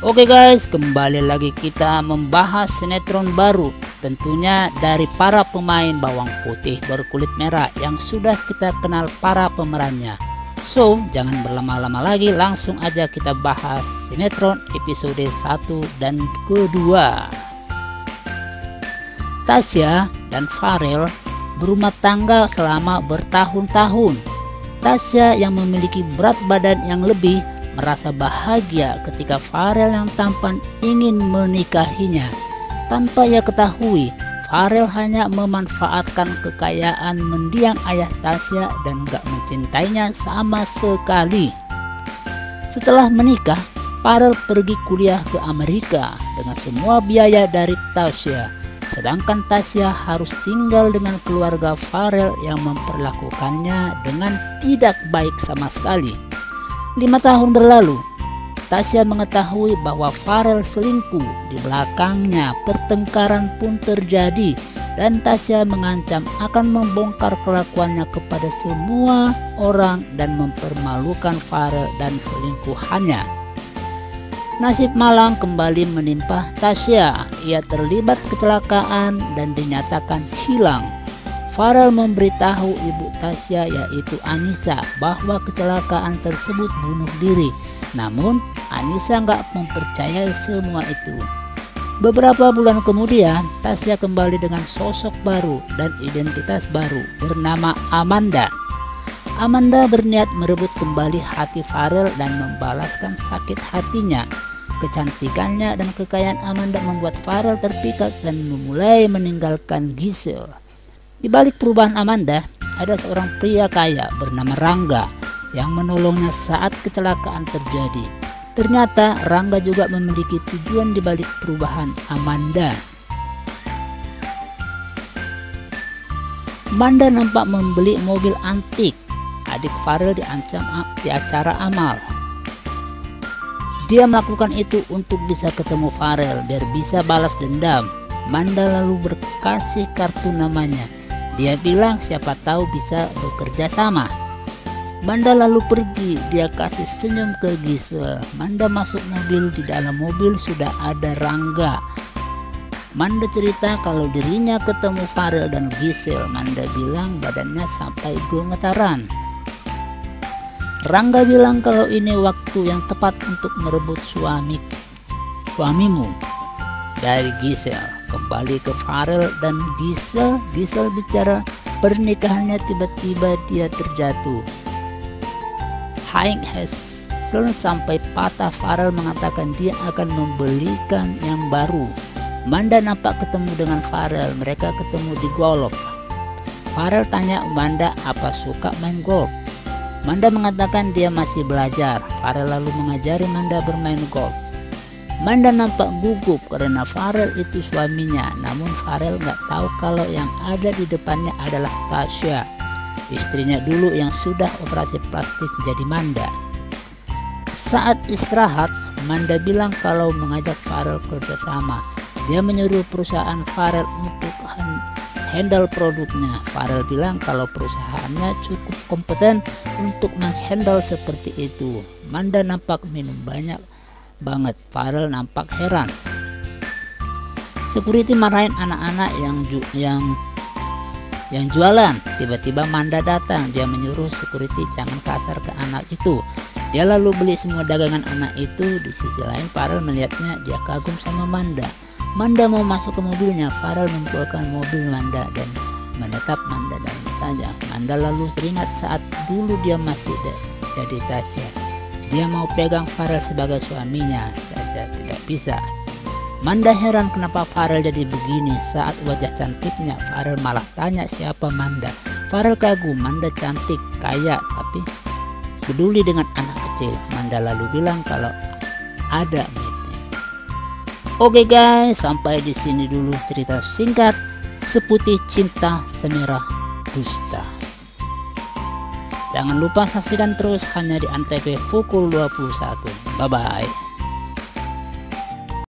Oke guys, kembali lagi kita membahas sinetron baru, tentunya dari para pemain bawang putih berkulit merah yang sudah kita kenal para pemerannya. So, jangan berlama-lama lagi, langsung aja kita bahas sinetron episode 1 dan kedua. Tasya dan Farel berumah tangga selama bertahun-tahun. Tasya yang memiliki berat badan yang lebih merasa bahagia ketika Farel yang tampan ingin menikahinya. Tanpa ia ketahui, Farel hanya memanfaatkan kekayaan mendiang ayah Tasya dan gak mencintainya sama sekali. Setelah menikah, Farel pergi kuliah ke Amerika dengan semua biaya dari Tasya. Sedangkan Tasya harus tinggal dengan keluarga Farel yang memperlakukannya dengan tidak baik sama sekali. 5 tahun berlalu, Tasya mengetahui bahwa Farel selingkuh. Di belakangnya pertengkaran pun terjadi dan Tasya mengancam akan membongkar kelakuannya kepada semua orang dan mempermalukan Farel dan selingkuhannya. Nasib malang kembali menimpa Tasya. Ia terlibat kecelakaan dan dinyatakan hilang. Farel memberitahu ibu Tasya yaitu Anissa bahwa kecelakaan tersebut bunuh diri. Namun Anissa nggak mempercayai semua itu. Beberapa bulan kemudian Tasya kembali dengan sosok baru dan identitas baru bernama Amanda. Amanda berniat merebut kembali hati Farel dan membalaskan sakit hatinya. Kecantikannya dan kekayaan Amanda membuat Farel terpikat dan memulai meninggalkan Giselle. Di balik perubahan Amanda, ada seorang pria kaya bernama Rangga yang menolongnya saat kecelakaan terjadi. Ternyata Rangga juga memiliki tujuan di balik perubahan Amanda. Amanda nampak membeli mobil antik. Adik Farel diancam di acara amal. Dia melakukan itu untuk bisa ketemu Farel biar bisa balas dendam. Amanda lalu berkasih kartu namanya. Dia bilang siapa tahu bisa bekerja sama. Amanda lalu pergi. Dia kasih senyum ke Giselle. Amanda masuk mobil. Di dalam mobil sudah ada Rangga. Amanda cerita kalau dirinya ketemu Farel dan Giselle. Amanda bilang badannya sampai gemetaran. Rangga bilang kalau ini waktu yang tepat untuk merebut suamimu dari Giselle. Kembali ke Farel dan Giselle bicara pernikahannya, tiba-tiba dia terjatuh. Hank Hassel sampai patah. Farel mengatakan dia akan membelikan yang baru. Amanda nampak ketemu dengan Farel. Mereka ketemu di golf. Farel tanya Amanda apa suka main golf. Amanda mengatakan dia masih belajar. Farel lalu mengajari Amanda bermain golf. Amanda nampak gugup karena Farel itu suaminya. Namun Farel nggak tahu kalau yang ada di depannya adalah Tasya, istrinya dulu yang sudah operasi plastik menjadi Amanda. Saat istirahat, Amanda bilang kalau mengajak Farel kerjasama. Dia menyuruh perusahaan Farel untuk handle produknya. Farel bilang kalau perusahaannya cukup kompeten untuk menghandle seperti itu. Amanda nampak minum banyak banget. Farel nampak heran. Security marahin anak-anak yang jualan. Tiba-tiba Amanda datang. Dia menyuruh security jangan kasar ke anak itu. Dia lalu beli semua dagangan anak itu. Di sisi lain Farel melihatnya. Dia kagum sama Amanda. Amanda mau masuk ke mobilnya. Farel membukakan mobil Amanda dan menetap Amanda dan bertanya. Amanda lalu teringat saat dulu dia masih jadi Tasya. Dia mau pegang Farel sebagai suaminya saja tidak bisa. Amanda heran kenapa Farel jadi begini. Saat wajah cantiknya Farel malah tanya siapa Amanda. Farel kagum. Amanda cantik, kaya, tapi peduli dengan anak kecil. Amanda lalu bilang kalau ada meeting. Oke guys, sampai di sini dulu cerita singkat Seputih Cinta Semerah Dusta. Jangan lupa saksikan terus hanya di Antv pukul 21. Bye bye.